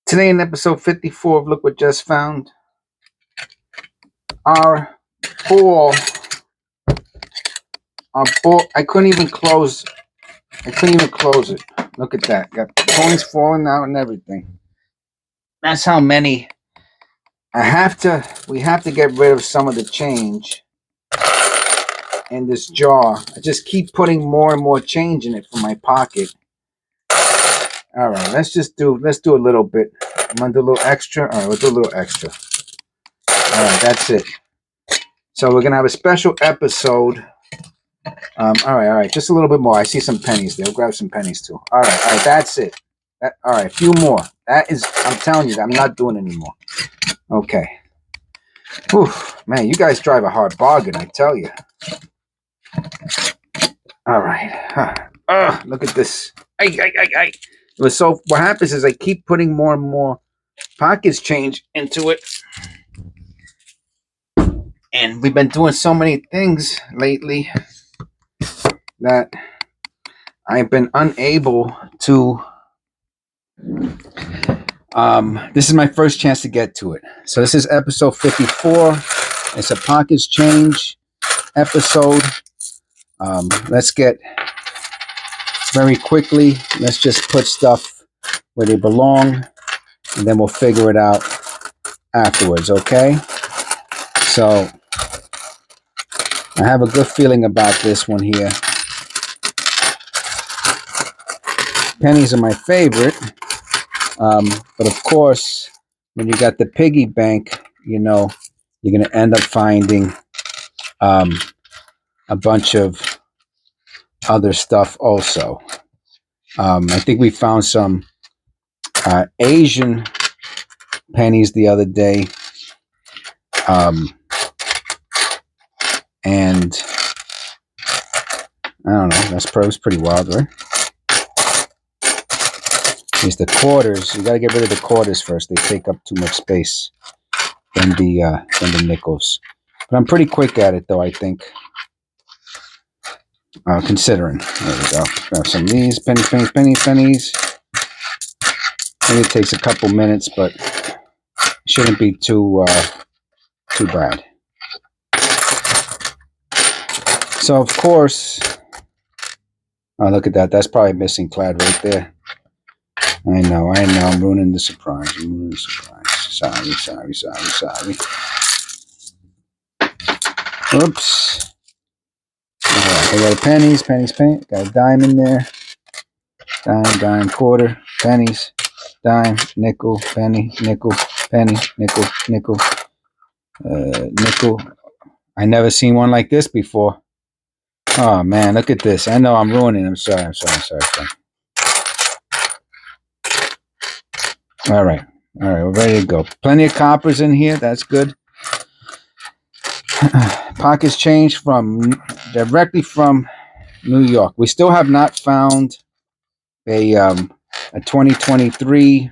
Today in episode 54 of Look What Just Found, our ball, I couldn't even close it. Look at that. Got coins falling out and everything. That's how many. We have to get rid of some of the change in this jar. I just keep putting more and more change in it from my pocket. All right, let's do a little bit. I'm gonna do a little extra. All right, we'll do a little extra. All right, that's it. So we're gonna have a special episode. All right, just a little bit more. I see some pennies there. We'll grab some pennies too. All right, that's it. All right, a few more. That is, I'm telling you, I'm not doing anymore. Okay. Whew, man, you guys drive a hard bargain, I tell you. All right. Look at this. So what happens is I keep putting more and more pockets change into it. And we've been doing so many things lately that I've been unable to. This is my first chance to get to it. So this is episode 54. It's a pockets change episode. Let's get very quickly. Let's just put stuff where they belong, and then we'll figure it out afterwards. Okay. So I have a good feeling about this one here. Pennies are my favorite. But of course, when you got the piggy bank, you know, you're going to end up finding a bunch of other stuff also. I think we found some Asian pennies the other day. And I don't know, that's pretty wild, right? Is the quarters. You got to get rid of the quarters first. They take up too much space than the nickels. But I'm pretty quick at it, though, I think. Considering. There we go. Grab some of these. Pennies. Maybe it takes a couple minutes, but it shouldn't be too bad. So, of course... Oh, look at that. That's probably missing clad right there. I know. I'm ruining the surprise. Sorry. Oops. All right, I got pennies. Got a dime in there. Dime, quarter, pennies, dime, nickel, penny, nickel, nickel. I never seen one like this before. Oh man, look at this. I know I'm ruining. I'm sorry. All right, we're ready to go. Plenty of coppers in here. That's good. Pockets change directly from New York. We still have not found a 2023.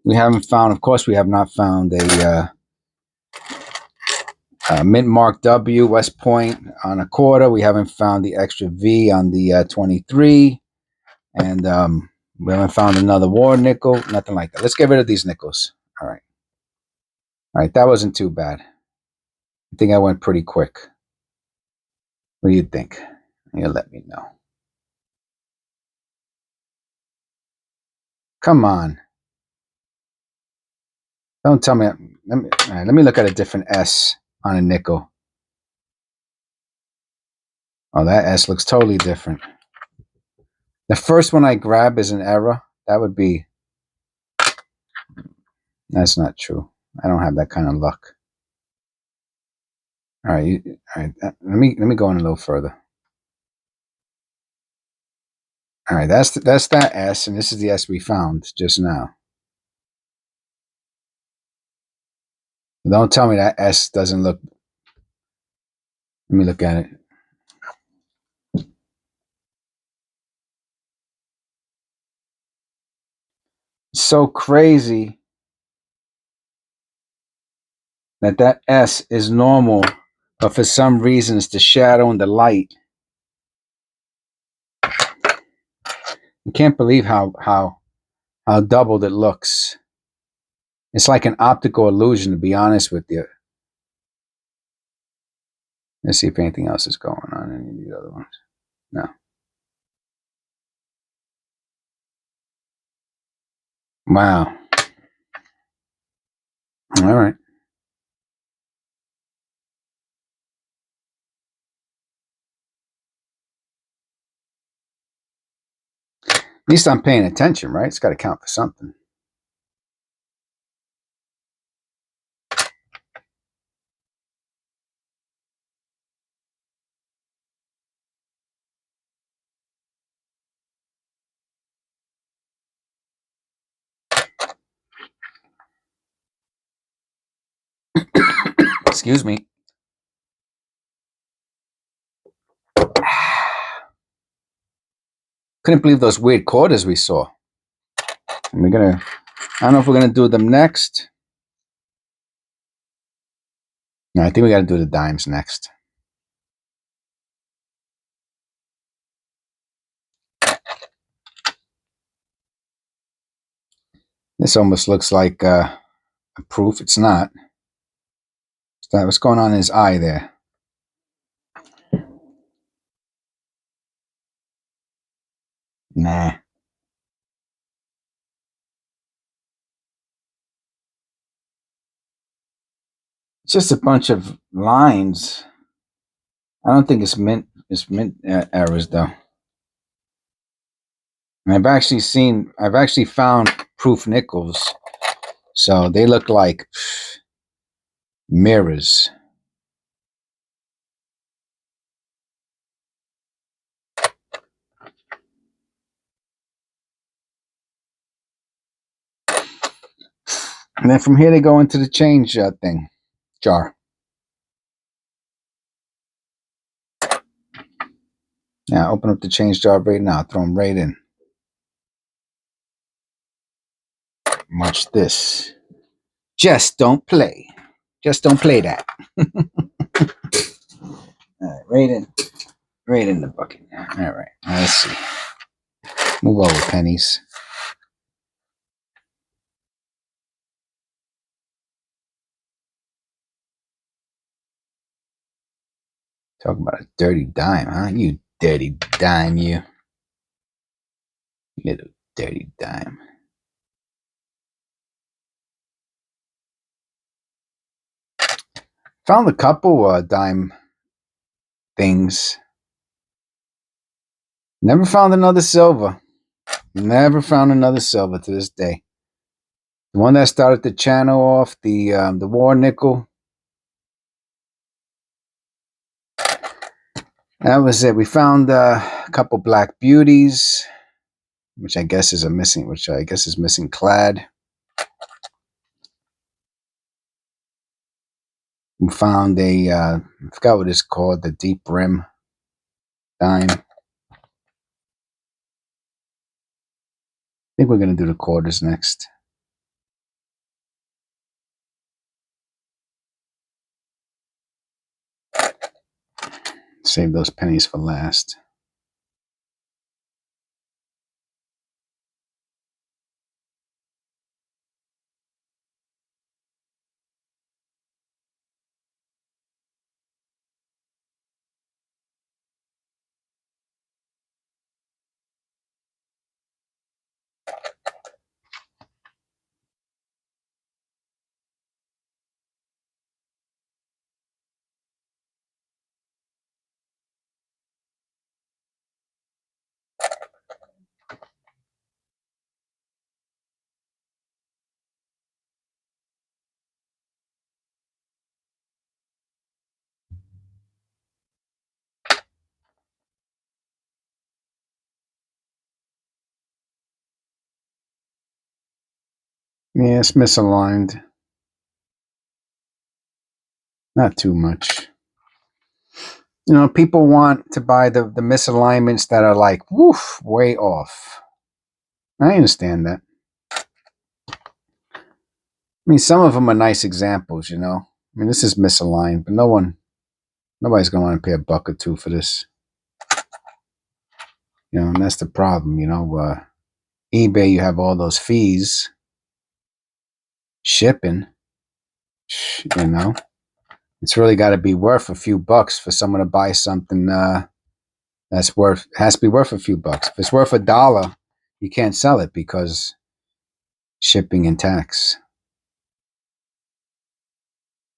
We haven't found. Of course, we have not found a mint mark W West Point on a quarter. We haven't found the extra V on the 23, and we haven't found another war nickel. Nothing like that. Let's get rid of these nickels. All right. That wasn't too bad. I think I went pretty quick. What do you think? You let me know. Come on. Don't tell me. Let me look at a different S on a nickel. Oh, that S looks totally different. The first one I grab is an error. That would be... That's not true. I don't have that kind of luck. All right. Let me go in a little further. All right. That's that S, and this is the S we found just now. Don't tell me that S doesn't look... Let me look at it. So crazy that S is normal, but for some reason it's the shadow and the light. I can't believe how how doubled it looks. It's like an optical illusion, to be honest with you. Let's see if anything else is going on in any of these other ones. No. Wow. All right. At least I'm paying attention, right? It's got to count for something. Excuse me. Couldn't believe those weird quarters we saw. And I don't know if we're gonna do them next. No, I think we gotta do the dimes next. This almost looks like a proof. It's not. What's going on in his eye there? Nah. It's just a bunch of lines. I don't think it's mint errors though. And I've actually found proof nickels, so they look like mirrors. And then from here they go into the change thing, jar. Now open up the change jar right now. Throw them right in. Watch this. Just don't play. Just don't play that. All right, right in the bucket. All right, let's see. Move over, pennies. Talking about a dirty dime, huh? You dirty dime, you. Little dirty dime. Found a couple dime things. Never found another silver. Never found another silver to this day. The one that started the channel off, the war nickel. That was it. We found a couple black beauties, which I guess is missing clad. We found I forgot what it's called, the deep rim dime. I think we're gonna do the quarters next. Save those pennies for last. Yeah, it's misaligned. Not too much. You know, people want to buy the misalignments that are like, woof, way off. I understand that. I mean, some of them are nice examples, you know. I mean, this is misaligned, but nobody's going to want to pay $1 or $2 for this. You know, and that's the problem, you know. eBay, you have all those fees, shipping. You know, it's really got to be worth a few bucks for someone to buy something has to be worth a few bucks. If it's worth $1, you can't sell it because shipping and tax.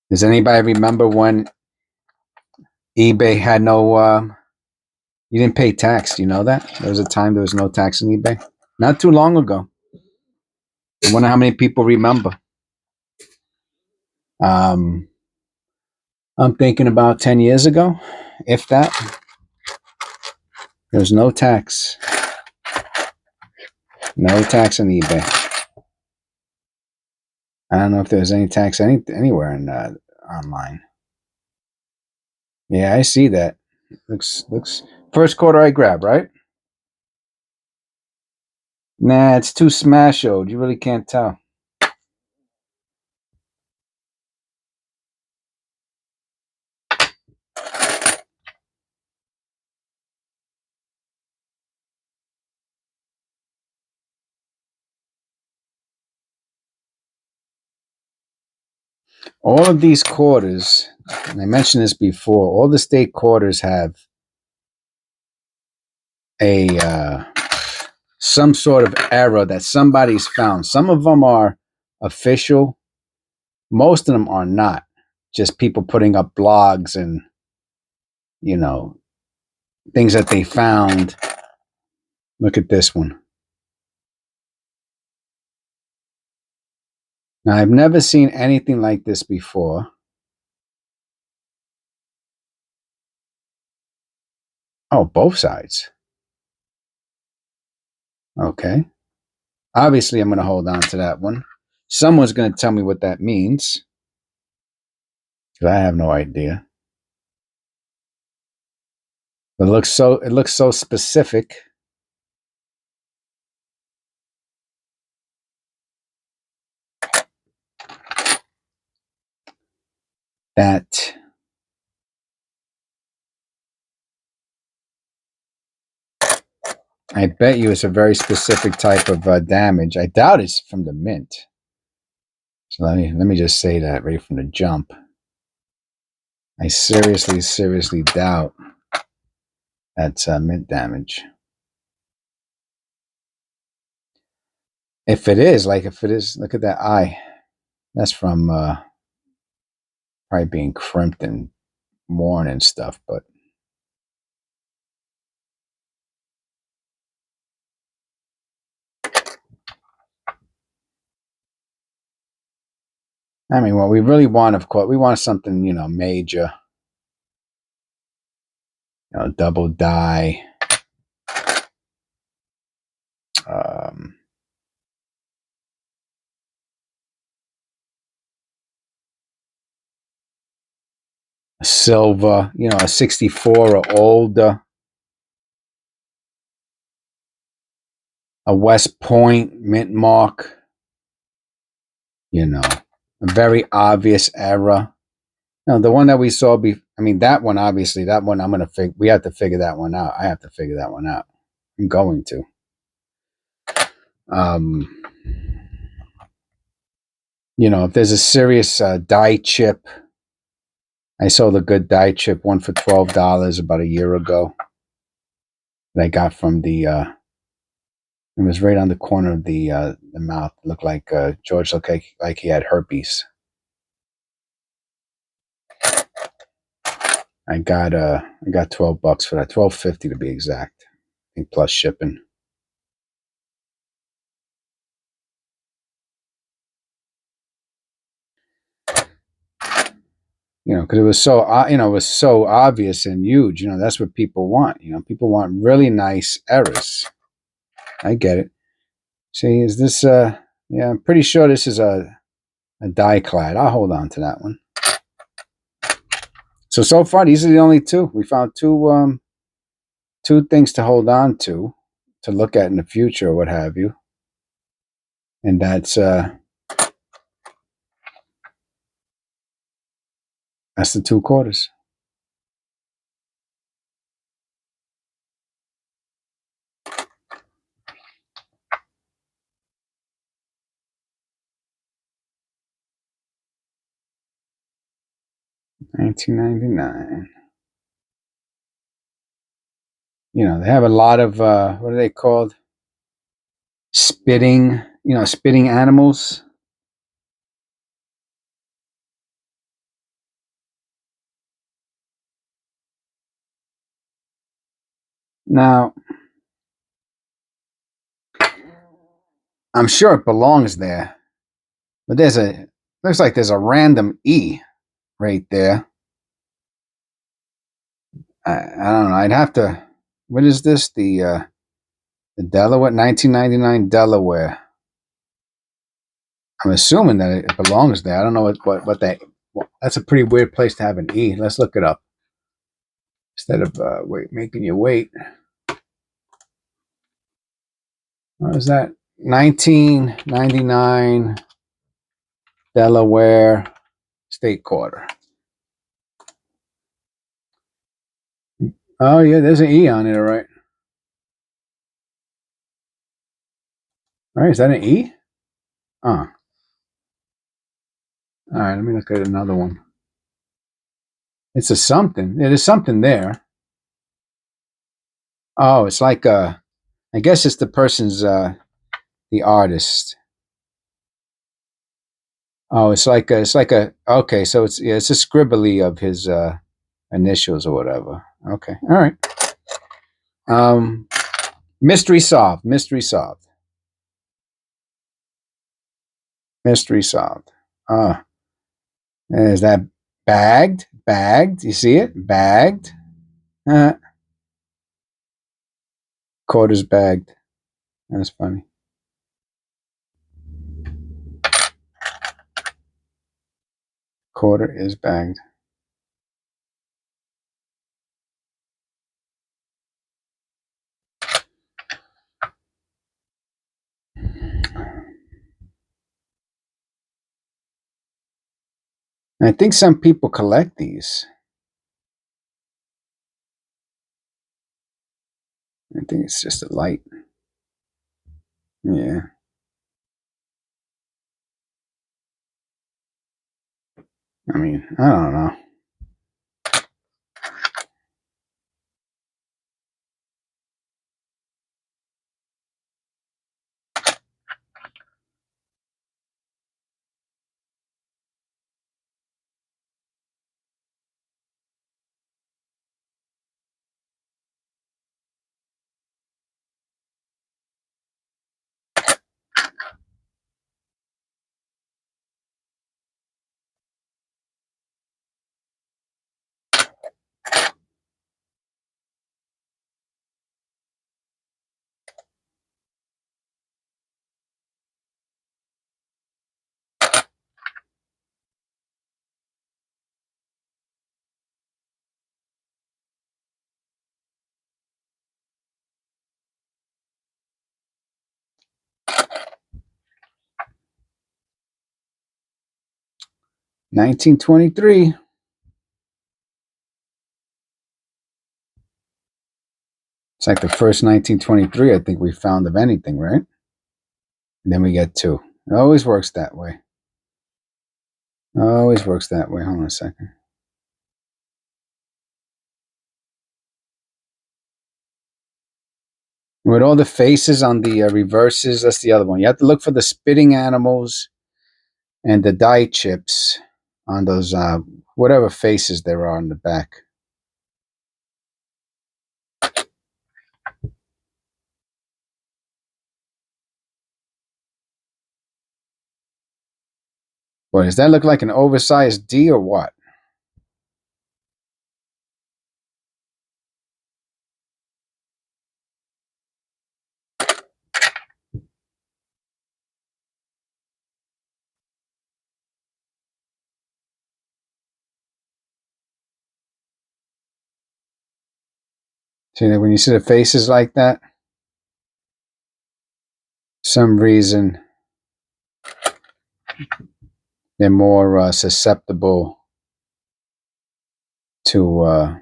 Does anybody remember when eBay had no? You didn't pay tax. Do you know that there was a time there was no tax in eBay? Not too long ago. I wonder how many people remember. I'm thinking about 10 years ago, if that. There's no tax. No tax on eBay. I don't know if there's any tax anywhere in online. Yeah, I see that. Looks first quarter I grab, right? Nah, it's too smashed. You really can't tell. All of these quarters, and I mentioned this before, all the state quarters have a some sort of error that somebody's found. Some of them are official. Most of them are not. Just people putting up blogs and, you know, things that they found. Look at this one. Now, I've never seen anything like this before. Oh, both sides. Okay. Obviously, I'm going to hold on to that one. Someone's going to tell me what that means. Because I have no idea. But it looks so specific. That I bet you it's a very specific type of damage. I doubt it's from the mint. So let me just say that right from the jump. I seriously doubt that's mint damage. If it is, look at that eye. That's from probably being crimped and worn and stuff, but I mean, what we really want, of course, we want something, major, double die, um, silver, a 64 or older, a West Point mint mark, a very obvious error. The one that we saw, that one, obviously, that one we have to figure that one out. I have to figure that one out. I'm going to. If there's a serious die chip, I saw the good die chip, one for $12 about a year ago that I got from it was right on the corner of the mouth. It looked like George looked like he had herpes. I got $12 for that, $12.50 to be exact, I think, plus shipping. Because it was so obvious and huge. That's what people want. People want really nice errors. I get it. See, is this yeah, I'm pretty sure this is a die clad. I'll hold on to that one. So far, these are the only two. We found two things to hold on to look at in the future or what have you. And that's the two quarters. 1999. You know, they have a lot of what are they called? Spitting, spitting animals. Now, I'm sure it belongs there, but looks like there's a random E right there. I don't know. I'd have to. What is this? The Delaware, 1999 Delaware. I'm assuming that it belongs there. I don't know what that. Well, that's a pretty weird place to have an E. Let's look it up instead of making you wait. What was that? 1999 Delaware State Quarter. Oh yeah, there's an E on it, all right. All right, is that an E? All right, let me look at another one. It's a something. It is something there. Oh, it's like I guess it's the person's the artist. Oh, it's like a okay, so it's a scribbly of his initials or whatever. Okay. All right. Um mystery solved. Mystery solved. Mystery solved. Is that bagged? Bagged. You see it? Bagged. Uh, Quarters bagged. That's funny. Quarter is bagged. I think some people collect these. I think it's just a light. Yeah. I mean, I don't know. $19.23. It's like the first 1923 I think we found of anything, right? And then we get two. It always works that way. Always works that way. Hold on a second. With all the faces on the reverses, that's the other one. You have to look for the spitting animals and the die chips on those whatever faces there are on the back. Boy, does that look like an oversized D or what? See, when you see the faces like that, some reason they're more susceptible to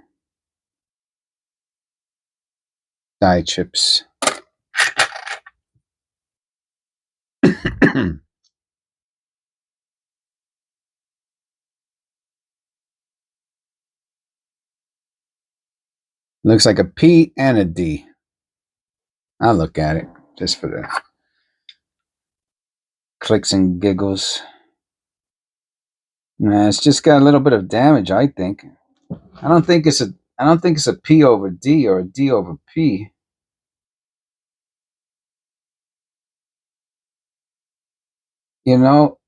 die chips. Looks like a P and a D. I'll look at it just for the clicks and giggles. Nah, it's just got a little bit of damage, I think. I don't think it's a P over D or a D over P. You know,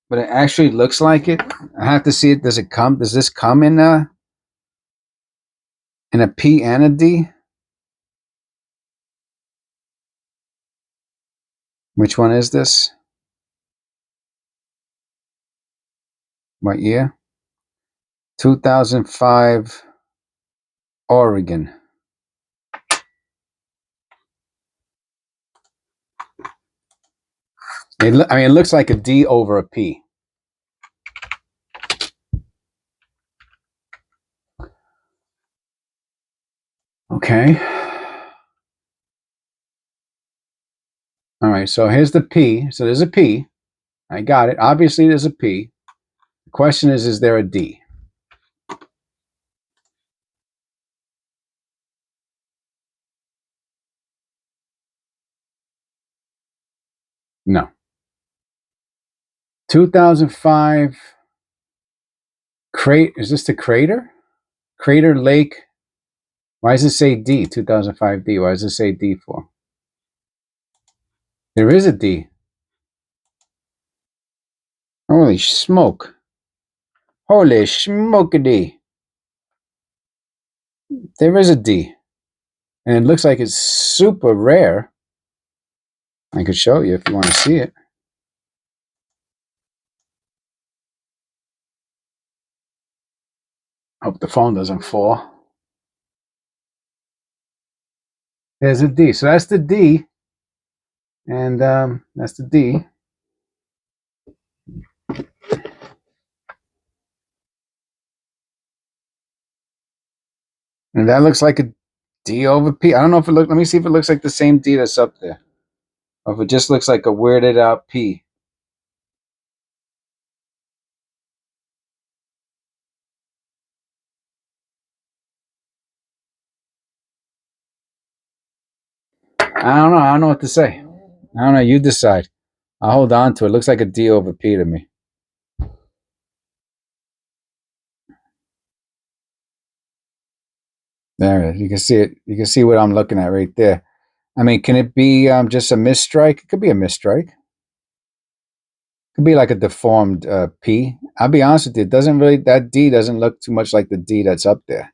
but it actually looks like it. I have to see it. Does this come in a P and a D? Which one is this? What year? 2005 Oregon. I mean, it looks like a D over a P. Okay. All right, so here's the P. So there's a P. I got it. Obviously, there's a P. The question is there a D? No. 2005 Is this the crater? Crater Lake. Why does it say D? 2005 D. Why does it say D for? There is a D. Holy smoke. Holy smokey. There is a D. And it looks like it's super rare. I could show you if you want to see it. Hope the phone doesn't fall. There's a D. So that's the D. And that's the D. And that looks like a D over P. I don't know if it looks. Let me see if it looks like the same D that's up there. Or if it just looks like a weirded out P. I don't know. I don't know what to say. I don't know. You decide. I'll hold on to it. It looks like a D over P to me. There it is. You can see it. You can see what I'm looking at right there. I mean, can it be just a misstrike? It could be a misstrike. It could be like a deformed P. I'll be honest with you. It doesn't really. That D doesn't look too much like the D that's up there.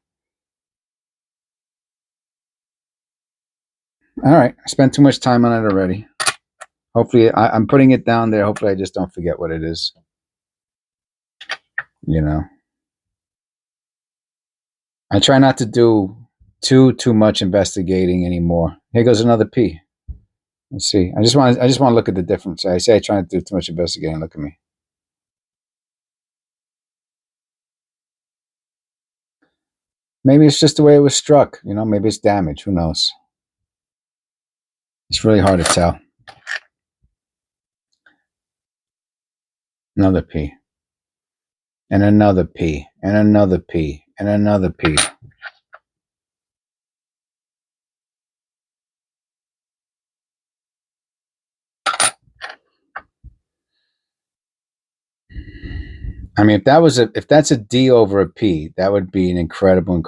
All right. I spent too much time on it already. Hopefully, I'm putting it down there. Hopefully, I just don't forget what it is. You know, I try not to do too much investigating anymore. Here goes another P. Let's see. I just want to look at the difference. I say I try not to do too much investigating. Look at me. Maybe it's just the way it was struck. You know, maybe it's damage. Who knows? It's really hard to tell. Another P. And another P. And another P. And another P. I mean, if that's a D over a P, that would be an incredible.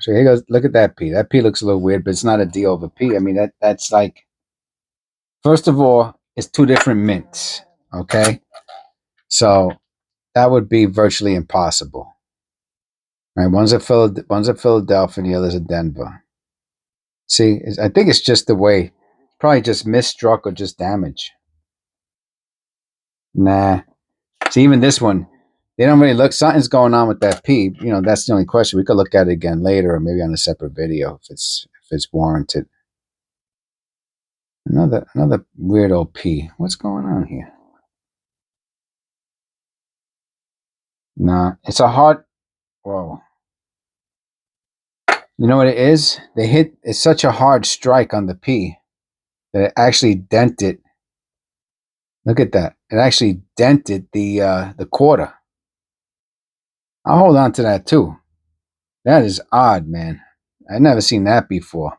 So here goes. Look at that P. That P looks a little weird, but it's not a D over P. I mean, that's like, first of all, it's two different mints. Okay, so that would be virtually impossible. Right? One's a Philadelphia, and the other's a Denver. See, I think it's just the way. Probably just misstruck or just damage. Nah. See, even this one, they don't really look. Something's going on with that P. You know, that's the only question. We could look at it again later, or maybe on a separate video if it's warranted. Another weird old P. What's going on here? Nah, it's a hard. Whoa. You know what it is? It's such a hard strike on the P that it actually dented. Look at that. It actually dented the quarter. I'll hold on to that too. That is odd, man. I've never seen that before.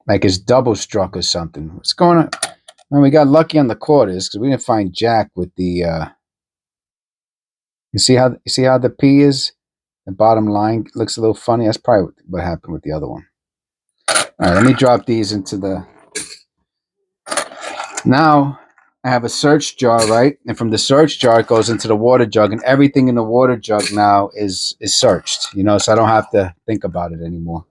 Like it's double struck or something. What's going on? Well, we got lucky on the quarters because we didn't find Jack with the. You see how the P is. The bottom line looks a little funny. That's probably what happened with the other one. All right, let me drop these into the. Now I have a search jar, right? And from the search jar, it goes into the water jug, and everything in the water jug now is searched. You know, so I don't have to think about it anymore.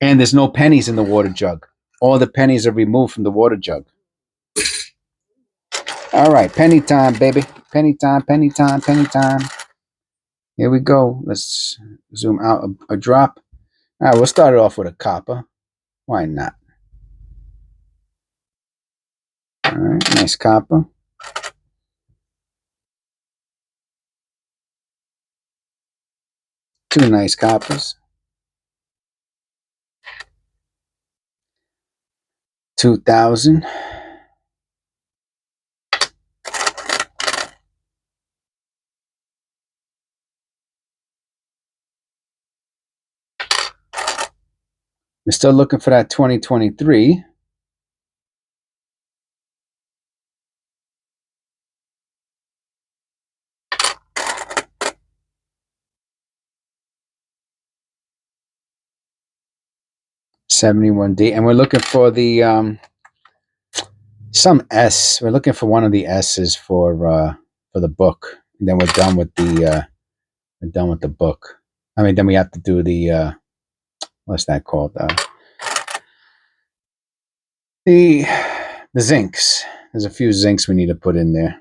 And there's no pennies in the water jug. All the pennies are removed from the water jug. All right, penny time, baby. Penny time, penny time, penny time. Here we go. Let's zoom out a drop. All right, we'll start it off with a copper. Why not? All right, nice copper. Two nice coppers. 2,000. We're still looking for that 2023. $71D, and we're looking for the some S. We're looking for one of the S's for the book. And then we're done with the book. I mean, then we have to do the what's that called? The zincs. There's a few zincs we need to put in there.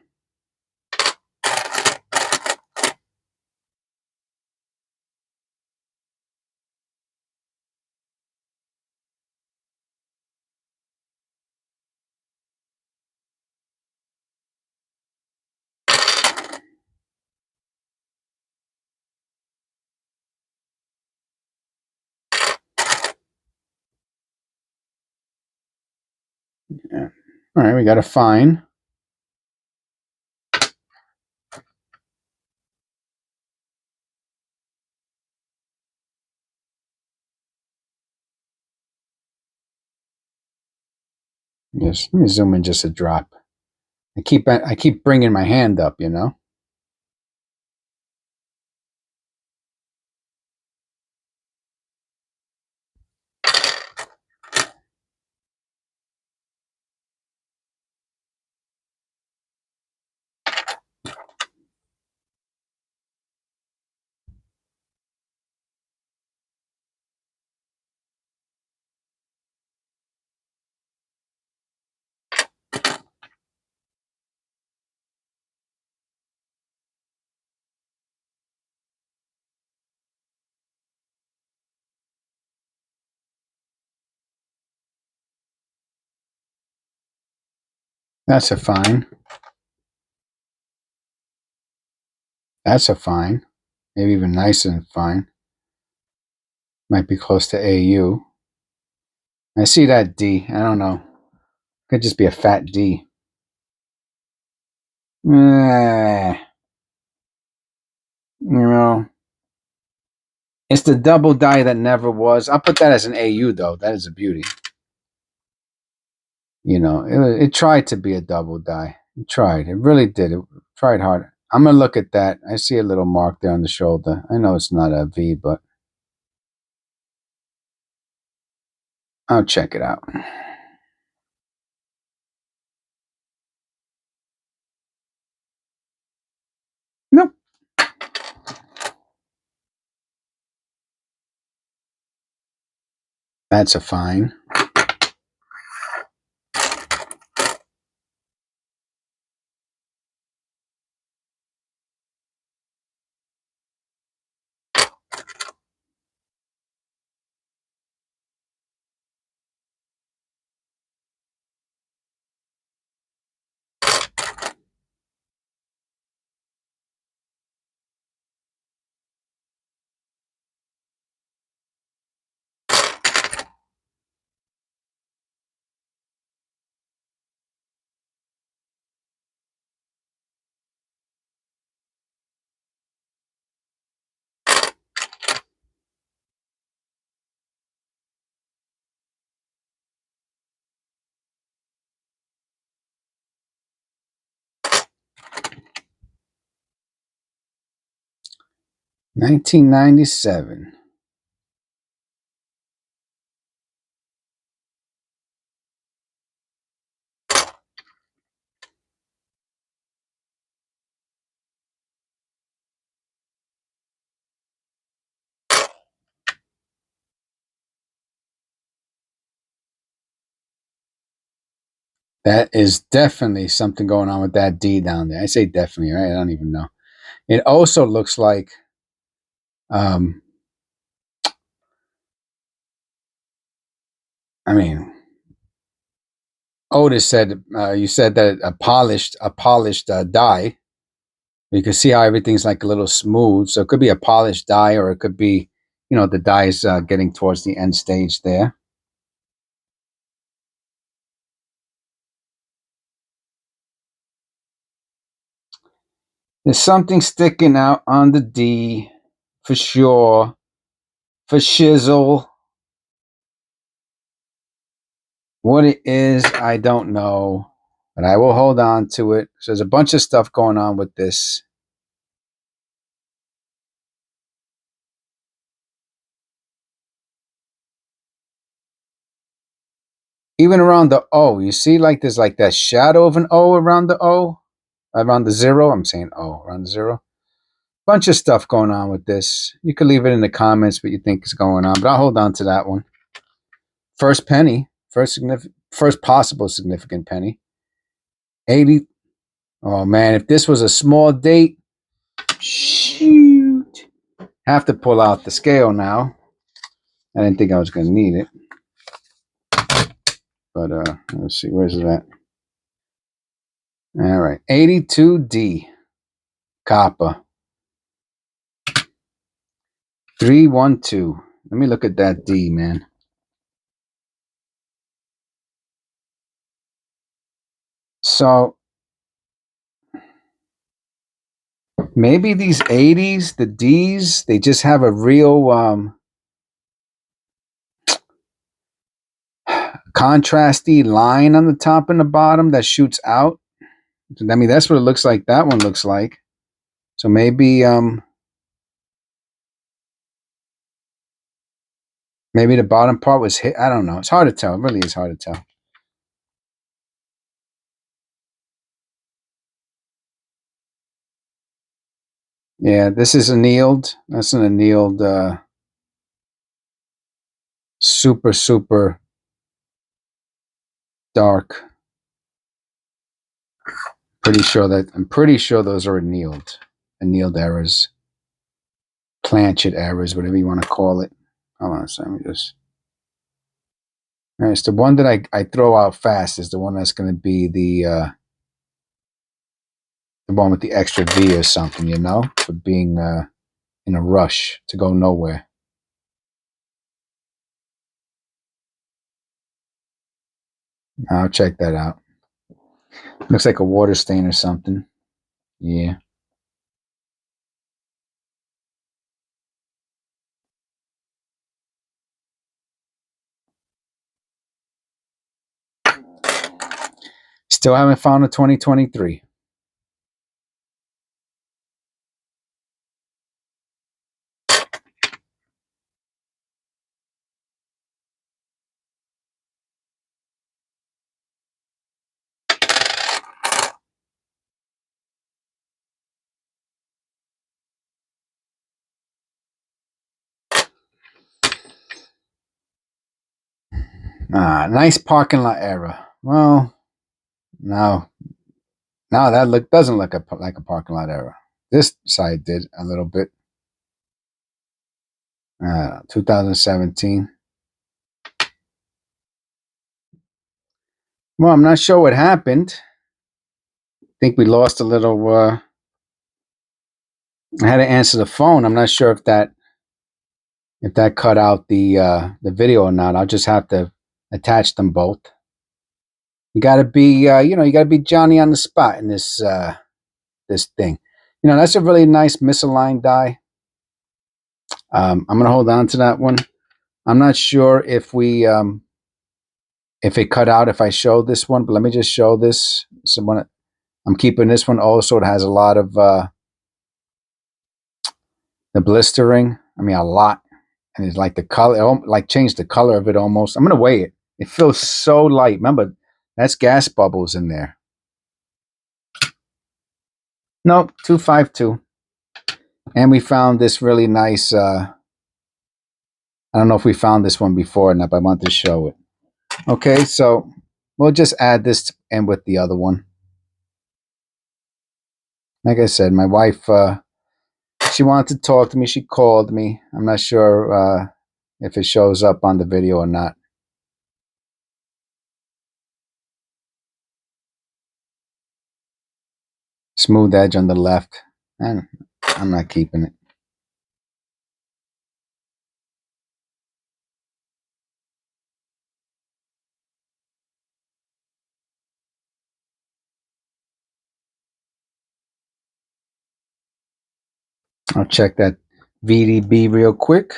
Yeah. All right, we got a fine. Yes, let me zoom in just a drop. I keep bringing my hand up, you know. That's a fine. That's a fine. Maybe even nicer than fine. Might be close to AU. I see that D. I don't know. Could just be a fat D. You know, it's the double die that never was. I'll put that as an AU though. That is a beauty. You know, it tried to be a double die. It tried. It really did. It tried hard. I'm gonna look at that. I see a little mark there on the shoulder. I know it's not a V, but I'll check it out. Nope. That's a fine. 1997. That is definitely something going on with that D down there. I say definitely, right? I don't even know. It also looks like I mean, Otis said you said that a polished die. You can see how everything's like a little smooth. So it could be a polished die, or it could be, the die is getting towards the end stage there. There's something sticking out on the D for sure, for shizzle. What it is, I don't know, but I will hold on to it. So there's a bunch of stuff going on with this. Even around the O, you see, like there's like that shadow of an O around the O, around the zero. I'm saying O, around the zero. Bunch of stuff going on with this. You could leave it in the comments what you think is going on, but I'll hold on to that one. First penny, first possible significant penny. 80. Oh man, if this was a small date, shoot. Have to pull out the scale now. I didn't think I was going to need it. But let's see, where's it at? All right, 82D, copper. 312. Let me look at that D, man. So maybe these 80s, the Ds, they just have a real contrasty line on the top and the bottom that shoots out. I mean, that's what it looks like. That one looks like. So maybe the bottom part was hit. I don't know. It's hard to tell. It really is hard to tell. Yeah, this is annealed. That's an annealed super, super dark. I'm pretty sure those are annealed errors, planchet errors, whatever you want to call it. Hold on a second. Let me just. All right, it's the one that I throw out fast is the one that's going to be the one with the extra V or something, for being in a rush to go nowhere. I'll check that out. Looks like a water stain or something. Yeah. Still haven't found a 2023. Nice parking lot error. Well, no, that doesn't look like a parking lot error. This side did a little bit. 2017. Well, I'm not sure what happened. I think we lost a little. I had to answer the phone. I'm not sure if that cut out the video or not. I'll just have to attach them both. You got to be you got to be Johnny on the spot in this this thing. That's a really nice misaligned die. I'm gonna hold on to that one. I'm not sure if it cut out if I show this one, but let me just show this. I'm keeping this one also. It has a lot of The blistering, I mean, a lot. And it's like the color, like changed the color of it almost. I'm going to weigh it. It feels so light. Remember, that's gas bubbles in there. Nope, 252. And we found this really nice, I don't know if we found this one before or not, but I want to show it. Okay, so we'll just add this in with the other one. Like I said, my wife, she wanted to talk to me. She called me. I'm not sure if it shows up on the video or not. Smooth edge on the left. And I'm not keeping it. I'll check that VDB real quick.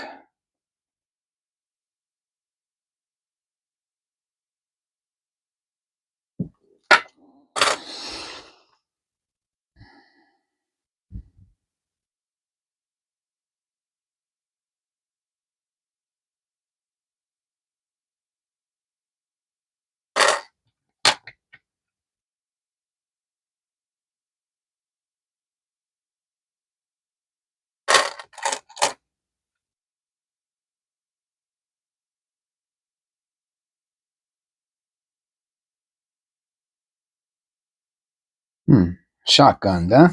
Shotgun, huh?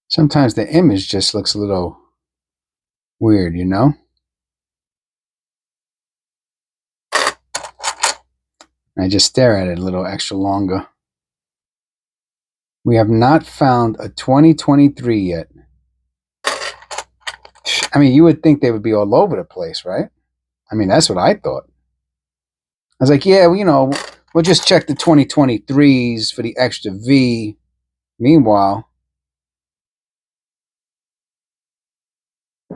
Sometimes the image just looks a little weird, you know? I just stare at it a little extra longer. We have not found a 2023 yet. I mean, you would think they would be all over the place, right? I mean, that's what I thought. I was like, yeah, well, you know, we'll just check the 2023s for the extra V. Meanwhile,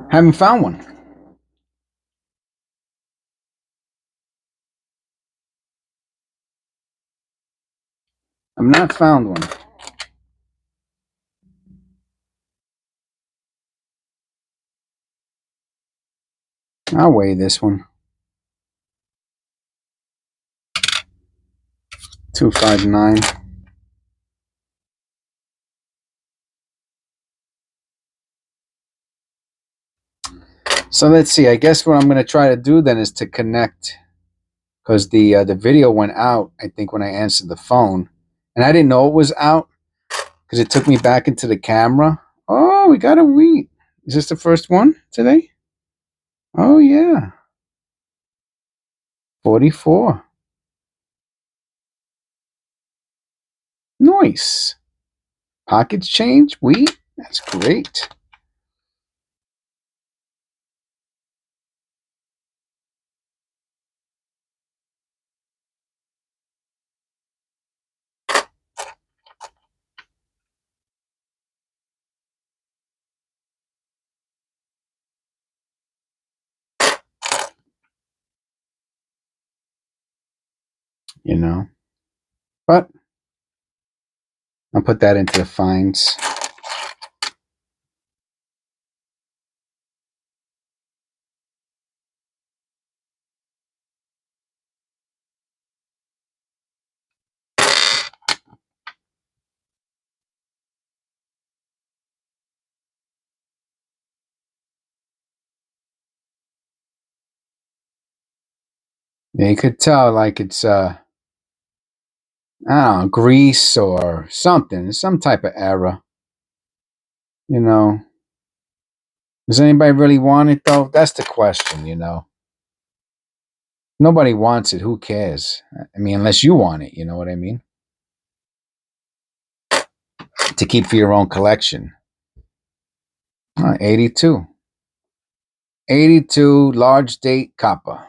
haven't found one. I've not found one. I'll weigh this one. 259. So let's see. I guess what I'm going to try to do then is to connect, because the video went out, I think, when I answered the phone. And I didn't know it was out because it took me back into the camera. Oh, we got a wheat. Is this the first one today? Oh, yeah. 44. Nice. Pockets change. Wheat. That's great. You know. But I'll put that into the fines. Yeah, you could tell like it's I don't know, grease or something, some type of error. You know. Does anybody really want it though? That's the question, you know. Nobody wants it. Who cares? I mean, unless you want it, you know what I mean? To keep for your own collection. 82. 82 large date copper.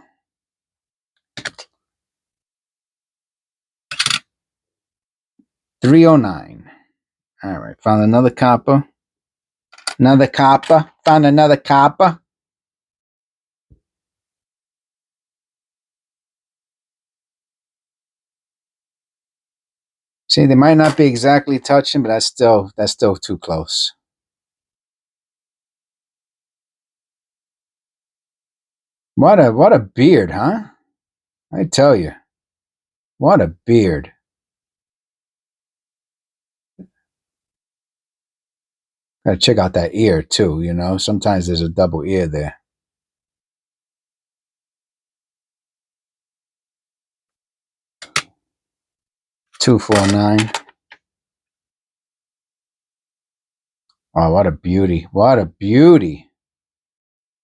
309. All right. Found another copper. Another copper. Found another copper. See, they might not be exactly touching, but that's still too close. What a beard, huh? I tell you. What a beard. Gotta check out that ear too, you know. Sometimes there's a double ear there. $249. Oh, what a beauty. What a beauty.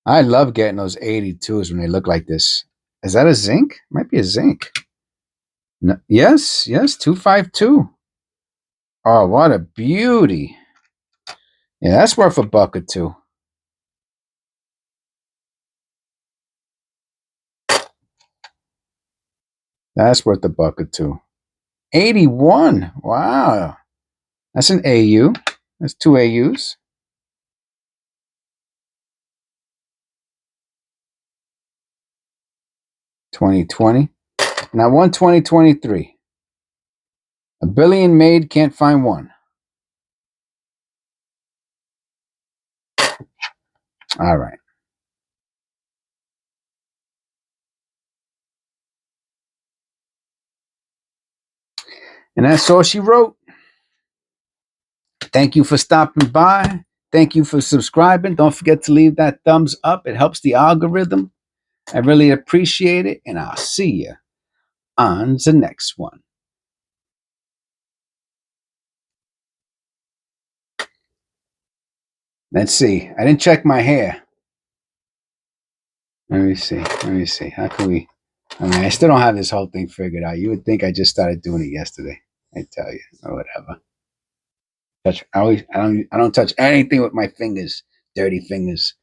I love getting those 82s when they look like this. Is that a zinc? Might be a zinc. No, yes, 252. Oh, what a beauty. Yeah, that's worth $1 or $2. That's worth $1 or $2. 81. Wow. That's an AU. That's 2 AUs. 2020. Now 2023. A billion made, can't find one. All right. And that's all she wrote. Thank you for stopping by. Thank you for subscribing. Don't forget to leave that thumbs up. It helps the algorithm. I really appreciate it. And I'll see you on the next one. Let's see. I didn't check my hair. Let me see. How can we? I mean, I still don't have this whole thing figured out. You would think I just started doing it yesterday. I tell you, or whatever. I don't touch anything with my fingers. Dirty fingers.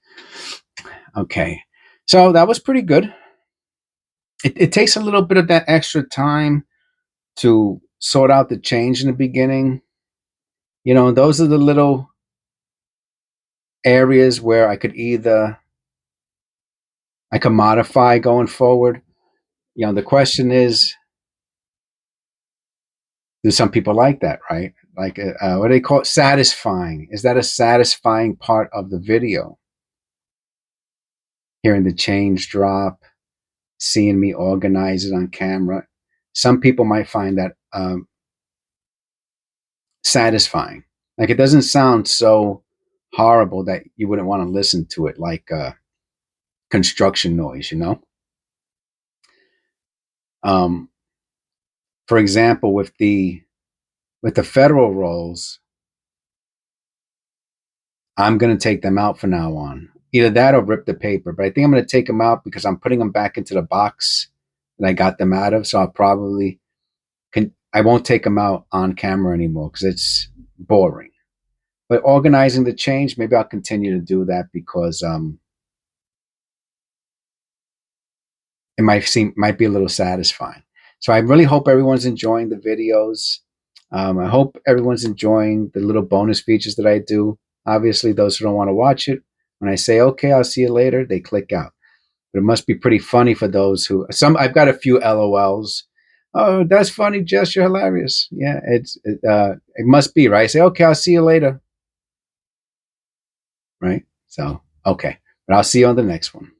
Okay, so that was pretty good. It takes a little bit of that extra time to sort out the change in the beginning. You know, those are the little areas where I could modify going forward. You know, the question is, do some people like that, right? Like, what do they call it? Satisfying. Is that a satisfying part of the video? Hearing the change drop, seeing me organize it on camera. Some people might find that satisfying. Like, it doesn't sound so horrible that you wouldn't want to listen to it, like construction noise, you know? For example, with the federal rolls, I'm going to take them out from now on. Either that or rip the paper. But I think I'm going to take them out because I'm putting them back into the box that I got them out of. So I'll probably I won't take them out on camera anymore because it's boring. But organizing the change, maybe I'll continue to do that because it might be a little satisfying. So I really hope everyone's enjoying the videos. I hope everyone's enjoying the little bonus features that I do. Obviously, those who don't want to watch it, when I say, okay, I'll see you later, they click out. But it must be pretty funny for those who, I've got a few LOLs. Oh, that's funny, Jess, you're hilarious. Yeah, it must be, right? I say, okay, I'll see you later. Right? So, okay. But I'll see you on the next one.